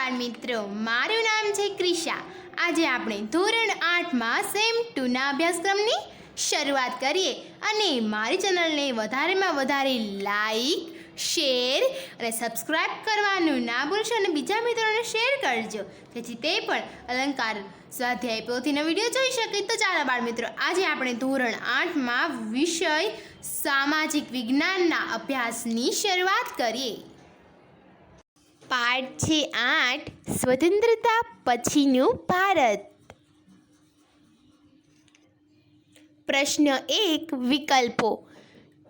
બાળમિત્રો, મારું નામ છે ક્રિશા। આજે આપણે ધોરણ 8માં સેમ 2ના અભ્યાસક્રમની શરૂઆત કરીએ અને મારી ચેનલને વધારેમાં વધારે લાઈક, શેર અને સબસ્ક્રાઈબ કરવાનું ના ભૂલશો અને બીજા મિત્રોને શેર કરજો જેથી તે પણ અલંકાર સ્વાધ્યાય પોથીનો વિડીયો જોઈ શકે। તો ચાલો બાળમિત્રો, આજે આપણે ધોરણ 8માં વિષય સામાજિક વિજ્ઞાનના અભ્યાસની શરૂઆત કરીએ। પાઠ છે 8, સ્વતંત્રતા પછીનું ભારત। પ્રશ્ન 1, વિકલ્પો।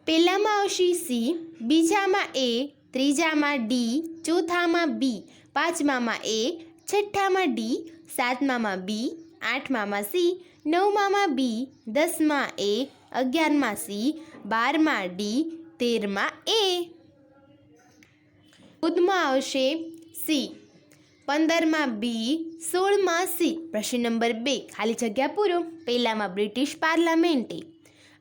પહેલામાં આવશે સી, બીજામાં એ, ત્રીજામાં ડી, ચોથામાં બી, પાંચમામાં એ, છઠ્ઠામાં ડી, સાતમામાં બી, આઠમામાં સી, નવમામાં બી, 10માં એ, 11માં સી, 12માં ડી, 13માં એ। 14માં આવશે સી, 15માં બી, 16માં સી। પ્રશ્ન નંબર 2, ખાલી જગ્યા પૂરો। પહેલામાં બ્રિટિશ પાર્લામેન્ટે,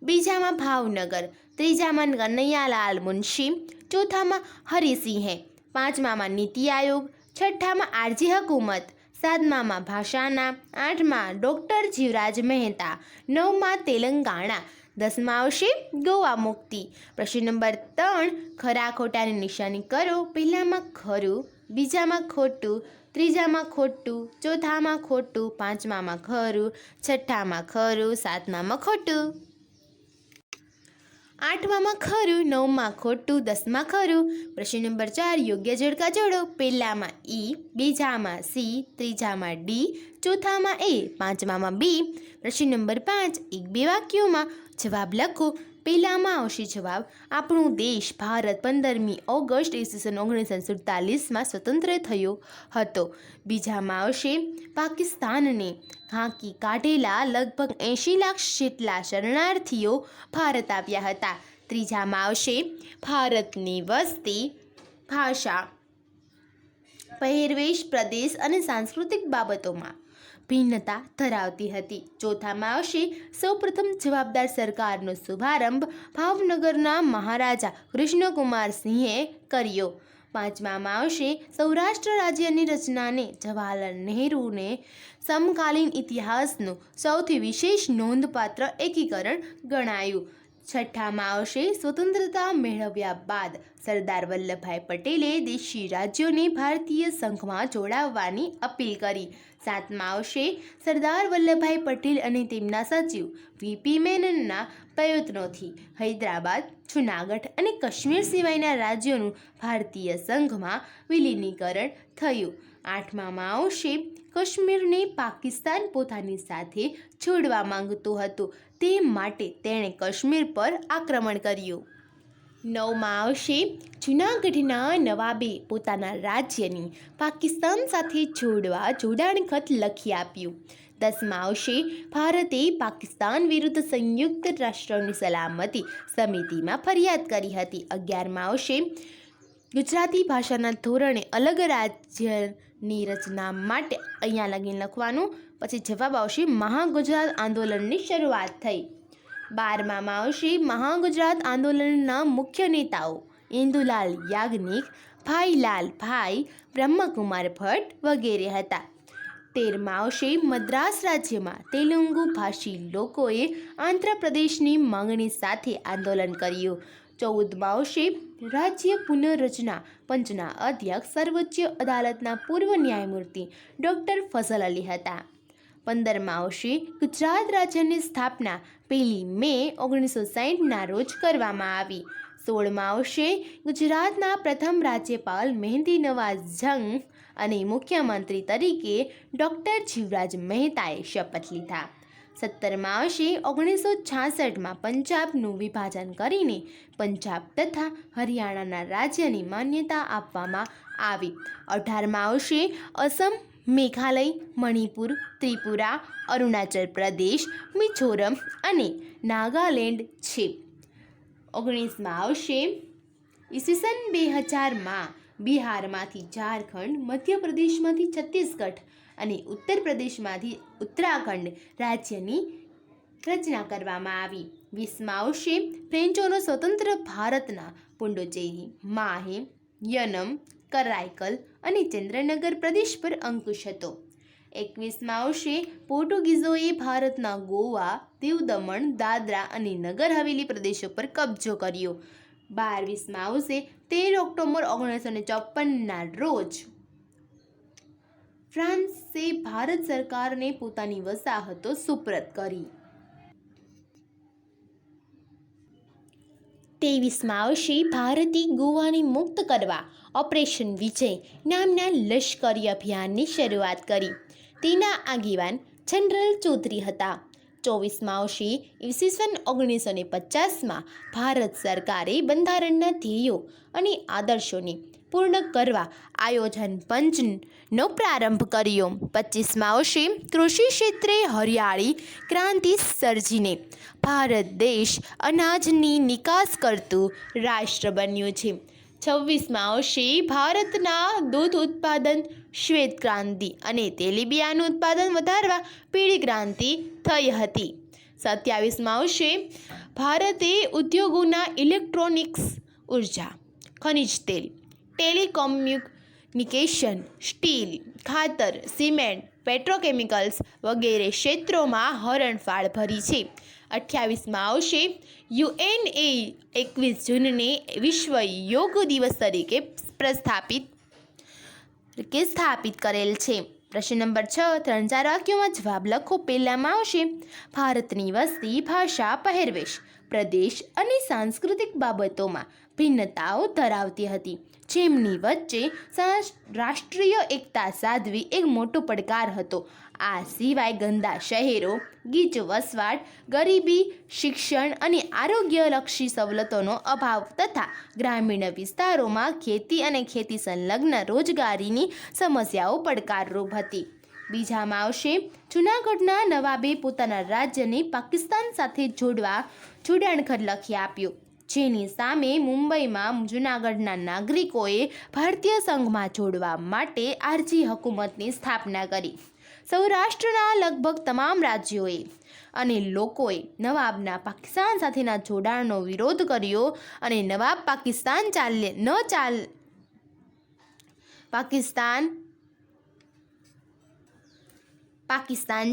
બીજામાં ભાવનગર, ત્રીજામાં કનૈયાલાલ મુનશી, ચોથામાં હરિસિંહે, પાંચમામાં નીતિ આયોગ, છઠ્ઠામાં આરજી હુકુમત, સાતમામાં ભાષાના, આઠમાં ડૉક્ટર જીવરાજ મહેતા, નવમાં તેલંગાણા, 10માં આવશે ગોવા મુક્તિ। પ્રશ્ન નંબર 3, ખરા ખોટાની નિશાની કરો। પહેલામાં ખરું, બીજામાં ખોટું, ત્રીજામાં ખોટું, ચોથામાં ખોટું, પાંચમામાં ખરું, છઠ્ઠામાં ખરું, સાતમામાં ખોટું, આઠમામાં ખરું, નવમાં ખોટું, 10માં ખરું। પ્રશ્ન નંબર 4, યોગ્ય જોડકા જોડો। પહેલામાં ઈ, બીજામાં સી, ત્રીજામાં ડી, ચોથામાં એ, પાંચમામાં બી। પ્રશ્ન નંબર 5, 1-2 વાક્યોમાં જવાબ લખો। પહેલામાં આવશે જવાબ, આપણો દેશ ભારત 15મી ઓગસ્ટ ઈસવીસન 1947માં સ્વતંત્ર થયો હતો। બીજામાં આવશે, પાકિસ્તાનને હાંકી કાઢેલા લગભગ 80 લાખ જેટલા શરણાર્થીઓ ભારત આવ્યા હતા। ત્રીજામાં આવશે, ભારતની વસ્તી ભાષા, પહેરવેશ, પ્રદેશ અને સાંસ્કૃતિક બાબતોમાં ભિન્નતા ધરાવતી હતી। ચોથામાં આવશે, સૌપ્રથમ જવાબદાર સરકારનો શુભારંભ ભાવનગરના મહારાજા કૃષ્ણકુમાર સિંહે કર્યો। પાંચમામાં આવશે, સૌરાષ્ટ્ર રાજ્યની રચનાને જવાહરલાલ નહેરુને સમકાલીન ઇતિહાસનું સૌથી વિશેષ નોંધપાત્ર એકીકરણ ગણાયું। છઠ્ઠામાં આવશે, સ્વતંત્રતા મેળવ્યા બાદ સરદાર વલ્લભભાઈ પટેલે દેશી રાજ્યોને ભારતીય સંઘમાં જોડાવવાની અપીલ કરી। સાતમાં આવશે, સરદાર વલ્લભભાઈ પટેલ અને તેમના સચિવ વીપી મેનનના પ્રયત્નોથી હૈદરાબાદ, જૂનાગઢ અને કાશ્મીર સિવાયના રાજ્યોનું ભારતીય સંઘમાં વિલીનીકરણ થયું। આઠમામાં આવશે, કાશ્મીરને પાકિસ્તાન પોતાની સાથે જોડવા માંગતું હતું, તે માટે તેણે કાશ્મીર પર આક્રમણ કર્યું। નવમાં આવશે, જૂનાગઢના નવાબે પોતાના રાજ્યની પાકિસ્તાન સાથે જોડવા જોડાણખત લખી આપ્યું। 10માં આવશે, ભારતે પાકિસ્તાન વિરુદ્ધ સંયુક્ત રાષ્ટ્રોની સલામતી સમિતિમાં ફરિયાદ કરી હતી। 11માં આવશે, ગુજરાતી ભાષાના ધોરણે અલગ રાજ્યની રચના માટે અહીંયા લગીને લખવાનું, પછી જવાબ આવશે, મહાગુજરાત આંદોલનની શરૂઆત થઈ। 12માં આવશે, મહાગુજરાત આંદોલનના મુખ્ય નેતાઓ ઇન્દુલાલ યાજ્ઞિક, ભાઈલાલ ભાઈ, બ્રહ્મકુમાર ભટ્ટ વગેરે હતા। 13માં આવશે, મદ્રાસ રાજ્યમાં તેલુગુ ભાષી લોકોએ આંધ્રપ્રદેશની માંગણી સાથે આંદોલન કર્યું। 14માં આવશે, રાજ્ય પુનર્રચના પંચના અધ્યક્ષ સર્વોચ્ચ અદાલતના પૂર્વ ન્યાયમૂર્તિ ડૉક્ટર ફઝલ અલી હતા। 15માં આવશે, ગુજરાત રાજ્યની સ્થાપના 1 મે 1960ના રોજ કરવામાં આવી। 16માં આવશે, ગુજરાતના પ્રથમ રાજ્યપાલ મહેંદી નવાઝ જંગ અને મુખ્યમંત્રી તરીકે ડૉક્ટર જીવરાજ મહેતાએ શપથ લીધા। 17માં આવશે, 1966માં પંજાબનું વિભાજન કરીને પંજાબ તથા હરિયાણાના રાજ્યની માન્યતા આપવામાં આવી। 18માં આવશે, અસમ, મેઘાલય, મણિપુર, ત્રિપુરા, અરુણાચલ પ્રદેશ, મિઝોરમ અને નાગાલેન્ડ છે। 19માં આવશે, ઈસવીસન 2000માં બિહારમાંથી ઝારખંડ, મધ્યપ્રદેશમાંથી છત્તીસગઢ અને ઉત્તર પ્રદેશમાંથી ઉત્તરાખંડ રાજ્યની રચના કરવામાં આવી। 20માં આવશે, ફ્રેન્ચોનો સ્વતંત્ર ભારતના પુડુચેરી, માહે, યનમ, કરાઈકલ અને ચંદ્રનગર પ્રદેશ પર અંકુશ હતો. 21મા વર્ષે પોર્ટુગીઝોએ ભારતના ગોવા, દીવ દમણ, દાદરા અને નગર હવેલી પ્રદેશો પર કબજો કર્યો. 22મા વર્ષે 13 ઓક્ટોબર 1954ના રોજ ફ્રાન્સે ભારત સરકારને પોતાની વસાહતો સુપરત કરી. 23મા વર્ષે ભારતે ગોવાને મુક્ત કરવા ઓપરેશન વિજય નામના લશ્કરી અભિયાનની શરૂઆત કરી. તેના આગેવાન જનરલ ચૌધરી હતા. 24મા વર્ષે ઈસવીસન 1950માં ભારત સરકારે બંધારણના ધ્યેયો અને આદર્શોને પૂર્ણ કરવા આયોજન પંચનો પ્રારંભ કર્યો. 25મા વર્ષે કૃષિ ક્ષેત્રે હરિયાળી ક્રાંતિ સર્જીને ભારત દેશ અનાજની નિકાસ કરતું રાષ્ટ્ર બન્યું છે. 26મા વર્ષે ભારતના દૂધ ઉત્પાદન, શ્વેત ક્રાંતિ અને તેલીબિયાંનું ઉત્પાદન વધારવા પીળી ક્રાંતિ થઈ હતી. 27મા વર્ષે ભારતે ઉદ્યોગોના ઇલેક્ટ્રોનિક્સ, ઉર્જા, ખનિજ તેલ, ટેલિકોમ્યુનિકેશન, સ્ટીલ, ખાતર, સિમેન્ટ, પેટ્રોકેમિકલ્સ વગેરે ક્ષેત્રોમાં હરણફાળ ભરી છે. 28મા વર્ષે યુએનએ 21 જૂનને વિશ્વ યોગ દિવસ તરીકે સ્થાપિત કરેલ છે. પ્રશ્ન નંબર 6, 3-4 વાક્યોમાં જવાબ લખો. પહેલામાં આવશે ભારતની વસ્તી, ભાષા, પહેરવેશ, પ્રદેશ અને સાંસ્કૃતિક બાબતોમાં ભિન્નતાઓ ધરાવતી હતી, જેમની વચ્ચે રાષ્ટ્રીય એકતા સાધવી એક મોટો પડકાર હતો. આ સિવાય ગંદા શહેરો, ગીચ વસવાટ, ગરીબી, શિક્ષણ અને આરોગ્યલક્ષી સવલતોનો અભાવ તથા ગ્રામીણ વિસ્તારોમાં ખેતી અને ખેતી સંલગ્ન રોજગારીની સમસ્યાઓ પડકારરૂપ હતી. બીજામાં આવશે જૂનાગઢના નવાબે પોતાના રાજ્યને પાકિસ્તાન સાથે જોડાણખત લખી આપ્યું, જેની સામે મુંબઈમાં જૂનાગઢના નાગરિકોએ ભારતીય સંઘમાં જોડવા માટે આરજી હુકુમતની સ્થાપના કરી. સૌરાષ્ટ્રના લગભગ તમામ રાજ્યોએ અને લોકોએ નવાબના પાકિસ્તાન સાથેના જોડાણનો વિરોધ કર્યો અને નવાબ પાકિસ્તાન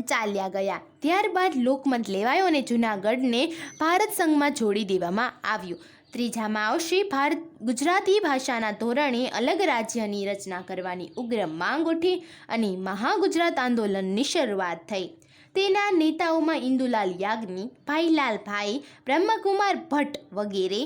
ચાલ્યા ગયા. ત્યારબાદ લોકમત લેવાયો અને જૂનાગઢને ભારત સંઘમાં જોડી દેવામાં આવ્યું. ત્રીજામાં આવશે ગુજરાતી ભાષાના ધોરણે અલગ રાજ્યની રચના કરવાની ઉગ્ર માંગ ઉઠી અને મહાગુજરાત આંદોલનની શરૂઆત થઈ. તેના નેતાઓમાં ઇન્દુલાલ યાજ્ઞિક, ભાઈલાલ ભાઈ, બ્રહ્મકુમાર ભટ્ટ વગેરે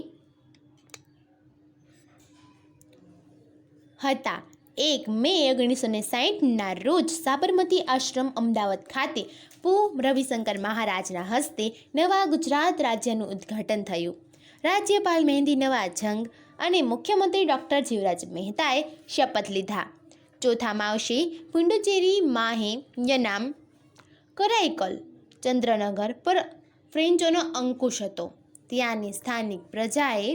હતા. 1 મે 1960ના રોજ સાબરમતી આશ્રમ અમદાવાદ ખાતે પુ. રવિશંકર મહારાજના હસ્તે નવા ગુજરાત રાજ્યનું ઉદ્ઘાટન થયું. રાજ્યપાલ મહેન્દી નવાઝ જંગ અને મુખ્યમંત્રી ડૉક્ટર જીવરાજ મહેતાએ શપથ લીધા. ચોથામાં આવશે પુડુચેરી, માહે, યનામ, કરાઈકલ, ચંદ્રનગર પર ફ્રેન્ચોનો અંકુશ હતો. ત્યાંની સ્થાનિક પ્રજાએ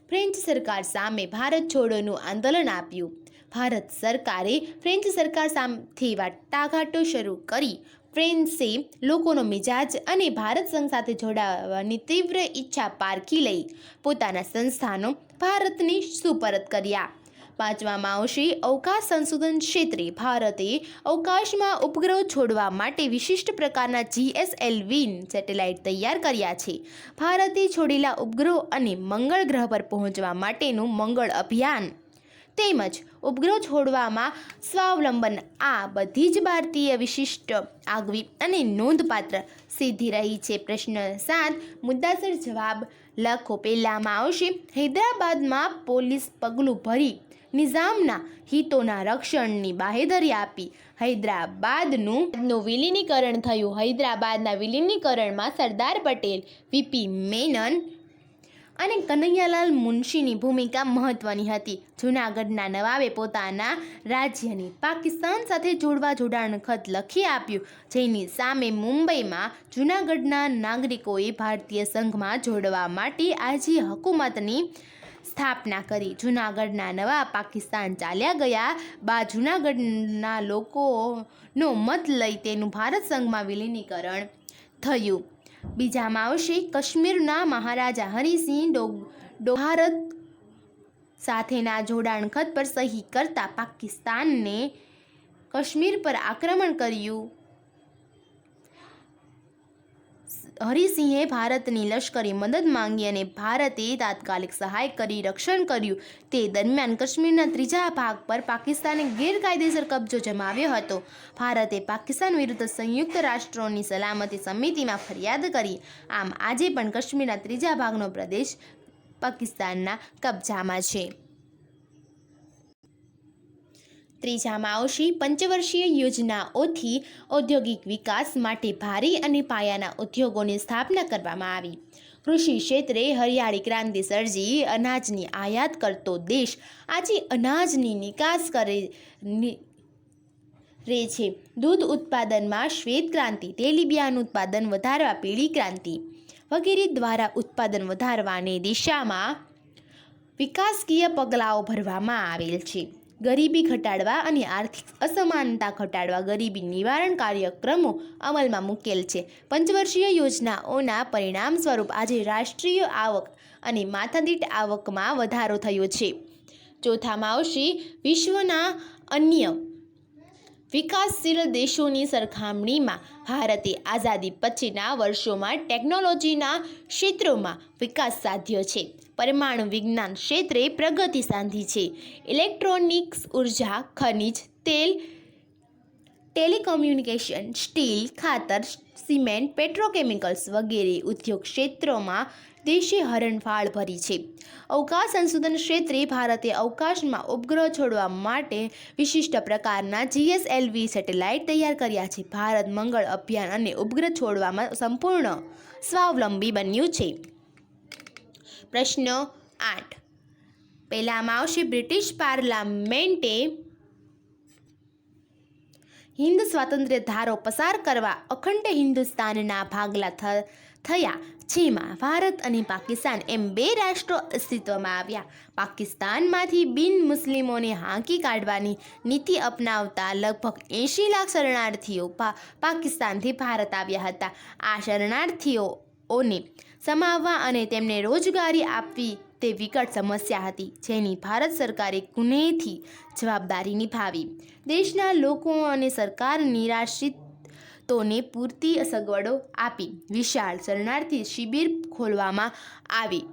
ફ્રેન્ચ સરકાર સામે ભારત છોડોનું આંદોલન આપ્યું. ભારત સરકારે ફ્રેન્ચ સરકાર સાથે વાટાઘાટો શરૂ કરી ફ્રેન્સે લોકોનો મિજાજ અને ભારત સંઘ સાથે જોડાવાની તીવ્ર ઈચ્છા પારખી લઈ પોતાના સંસ્થાનો ભારતને સુપરત કર્યા. 5માં આવશે અવકાશ સંશોધન ક્ષેત્રે ભારતે અવકાશમાં ઉપગ્રહ છોડવા માટે વિશિષ્ટ પ્રકારના GSLV સેટેલાઇટ તૈયાર કર્યા છે. ભારતે છોડેલા ઉપગ્રહો અને મંગળ ગ્રહ પર પહોંચવા માટેનું મંગળ અભિયાન તેમજ ઉપગ્રહ છોડવામાં સ્વાવલંબન આ બધી જ ભારતીય વિશિષ્ટ, આગવી અને નોંધપાત્ર સિદ્ધિ રહી છે. પ્રશ્ન 7, મુદ્દાસર જવાબ લખો. પહેલામાં આવશે હૈદરાબાદમાં પોલીસ પગલું ભરી નિઝામના હિતોના રક્ષણની બાહેધરી આપી હૈદરાબાદનું વિલીનીકરણ થયું. હૈદરાબાદના વિલીનીકરણમાં સરદાર પટેલ, વીપી મેનન અને કનૈયાલાલ મુનશીની ભૂમિકા મહત્વની હતી. જૂનાગઢના નવાબે પોતાના રાજ્યને પાકિસ્તાન સાથે જોડાણ ખત લખી આપ્યું, જેની સામે મુંબઈમાં જૂનાગઢના નાગરિકોએ ભારતીય સંઘમાં જોડવા માટે આરજી હુકુમતની સ્થાપના કરી. જૂનાગઢના નવાબ પાકિસ્તાન ચાલ્યા ગયા બાદ જૂનાગઢના લોકોનો મત લઈ તેનું ભારત સંઘમાં વિલીનીકરણ થયું. બીજામાં આવશે કાશ્મીરના મહારાજા હરિસિંહ ભારત સાથેના જોડાણ ખત પર સહી કરતા પાકિસ્તાનને કાશ્મીર પર આક્રમણ કર્યું. હરિસિંહે ભારતની લશ્કરી મદદ માંગી અને ભારતે તાત્કાલિક સહાય કરી રક્ષણ કર્યું. તે દરમિયાન કાશ્મીરના ત્રીજા ભાગ પર પાકિસ્તાને ગેરકાયદેસર કબજો જમાવ્યો હતો. ભારતે પાકિસ્તાન વિરુદ્ધ સંયુક્ત રાષ્ટ્રોની સલામતી સમિતિમાં ફરિયાદ કરી. આમ આજે પણ કાશ્મીરના ત્રીજા ભાગનો પ્રદેશ પાકિસ્તાનના કબજામાં છે. ત્રીજામાં આવશે પંચવર્ષીય યોજનાઓથી ઔદ્યોગિક વિકાસ માટે ભારી અને પાયાના ઉદ્યોગોની સ્થાપના કરવામાં આવી. કૃષિ ક્ષેત્રે હરિયાળી ક્રાંતિ સર્જી અનાજની આયાત કરતો દેશ આજે અનાજની નિકાસ કરે છે. દૂધ ઉત્પાદનમાં શ્વેત ક્રાંતિ, તેલીબિયાંનું ઉત્પાદન વધારવા પીળી ક્રાંતિ વગેરે દ્વારા ઉત્પાદન વધારવાની દિશામાં વિકાસકીય પગલાઓ ભરવામાં આવેલ છે. ગરીબી ઘટાડવા અને આર્થિક અસમાનતા ઘટાડવા ગરીબી નિવારણ કાર્યક્રમો અમલમાં મૂકેલ છે. પંચવર્ષીય યોજનાઓના પરિણામ સ્વરૂપ આજે રાષ્ટ્રીય આવક અને માથાદીઠ આવકમાં વધારો થયો છે. ચોથામાં આવશે વિશ્વના અન્ય વિકાસશીલ દેશોની સરખામણીમાં ભારતે આઝાદી પછીના વર્ષોમાં ટેકનોલોજીના ક્ષેત્રોમાં વિકાસ સાધ્યો છે. પરમાણુ વિજ્ઞાન ક્ષેત્રે પ્રગતિ સાધી છે. ઇલેક્ટ્રોનિક્સ, ઉર્જા, ખનિજ તેલ, ટેલિકોમ્યુનિકેશન, સ્ટીલ, ખાતર, સિમેન્ટ, પેટ્રોકેમિકલ્સ વગેરે ઉદ્યોગ ક્ષેત્રોમાં દેશે હરણફાળ ભરી છે. અવકાશ સંશોધન ક્ષેત્રે ભારતે અવકાશમાં ઉપગ્રહ છોડવા માટે વિશિષ્ટ પ્રકારના GSLV સેટેલાઇટ તૈયાર કર્યા છે. ભારત મંગળ અભિયાન અને ઉપગ્રહ છોડવામાં સંપૂર્ણ સ્વાવલંબી બન્યું છે. પ્રશ્ન 8. પહેલામાં આવશે બ્રિટિશ પાર્લામેન્ટે હિન્દ સ્વાતંત્ર્ય ધારો પસાર કરવા અખંડ હિન્દુસ્તાનના ભાગલા થયા, જેમાં ભારત અને પાકિસ્તાન એમ બે રાષ્ટ્રો અસ્તિત્વમાં આવ્યા. પાકિસ્તાનમાંથી બિન મુસ્લિમોને હાંકી કાઢવાની નીતિ અપનાવતા લગભગ 80 લાખ શરણાર્થીઓ પાકિસ્તાનથી ભારત આવ્યા હતા. આ શરણાર્થીઓને સમાવવા અને તેમને રોજગારી આપવી તે વિકટ સમસ્યા હતી, જેની ભારત સરકારે કુનેહથી જવાબદારી નિભાવી. દેશના લોકો અને સરકાર નિરાશ્રિતોને પૂરતી સગવડો આપી વિશાળ શરણાર્થી શિબિર ખોલવામાં આવી.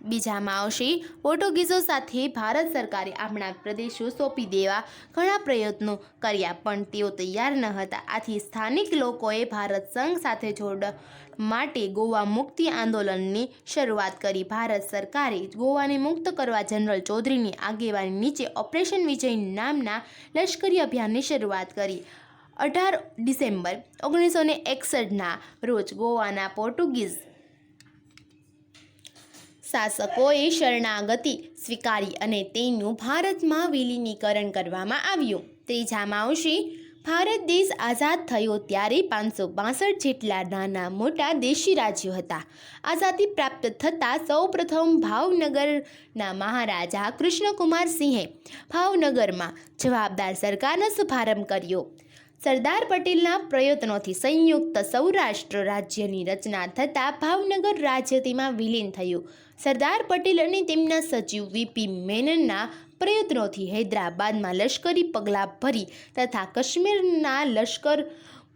બીજામાં આવશે પોર્ટુગીઝો સાથે ભારત સરકારે આપણા પ્રદેશો સોંપી દેવા ઘણા પ્રયત્નો કર્યા, પણ તેઓ તૈયાર ન હતા. આથી સ્થાનિક લોકોએ ભારત સંઘ સાથે જોડવા માટે ગોવા મુક્તિ આંદોલનની શરૂઆત કરી. ભારત સરકારે ગોવાને મુક્ત કરવા જનરલ ચૌધરીની આગેવાની નીચે ઓપરેશન વિજય નામના લશ્કરી અભિયાનની શરૂઆત કરી. 18 ડિસેમ્બર 1961ના રોજ ગોવાના પોર્ટુગીઝ શાસકોએ શરણાગતિ સ્વીકારી અને તેનું ભારતમાં વિલીનીકરણ કરવામાં આવ્યું. ત્રીજામાં આવશે ભારત દેશ આઝાદ થયો ત્યારે 562 જેટલા નાના મોટા દેશી રાજ્યો હતા. આઝાદી પ્રાપ્ત થતાં સૌપ્રથમ ભાવનગરના મહારાજા કૃષ્ણકુમાર સિંહે ભાવનગરમાં જવાબદાર સરકારનો શુભારંભ કર્યો. સરદાર પટેલના પ્રયત્નોથી સંયુક્ત સૌરાષ્ટ્ર રાજ્યની રચના થતાં ભાવનગર રાજ્ય તેમાં વિલીન થયું. સરદાર પટેલ અને તેમના સચિવ વીપી મેનનના પ્રયત્નોથી હૈદરાબાદમાં લશ્કરી પગલાં ભરી તથા કાશ્મીરના લશ્કર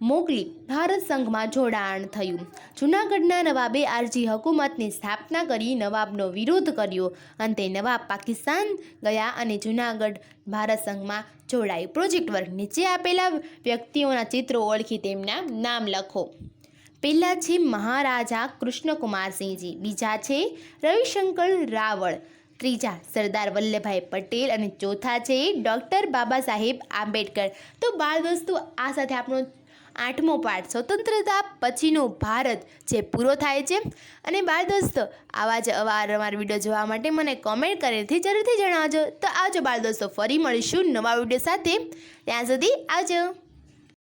મોકલી ભારત સંઘમાં જોડાણ થયું. જૂનાગઢના નવાબે આરજી હુકુમતની સ્થાપના કરી નવાબનો વિરોધ કર્યો. અંતે નવાબ પાકિસ્તાન ગયા અને જૂનાગઢ ભારત સંઘમાં જોડાયું. પ્રોજેક્ટ વર્ક નીચે આપેલા વ્યક્તિઓના ચિત્રો ઓળખી તેમના નામ લખો. પહેલા છે મહારાજા કૃષ્ણકુમારસિંહજી, બીજા છે રવિશંકર રાવળ, ત્રીજા સરદાર વલ્લભભાઈ પટેલ અને ચોથા છે ડૉક્ટર બાબા સાહેબ આંબેડકર. તો બાળ દોસ્તો, આ સાથે આપણો 8મો પાઠ સ્વતંત્રતા પછીનો ભારત જે પૂરો થાય છે. અને બાળ દોસ્તો, આવા જ અવારનવાર વિડીયો જોવા માટે મને કોમેન્ટ કરીને જરૂરથી જણાવજો. તો આવજો બાળ દોસ્તો, ફરી મળીશું નવા વિડીયો સાથે. ત્યાં સુધી આવજો.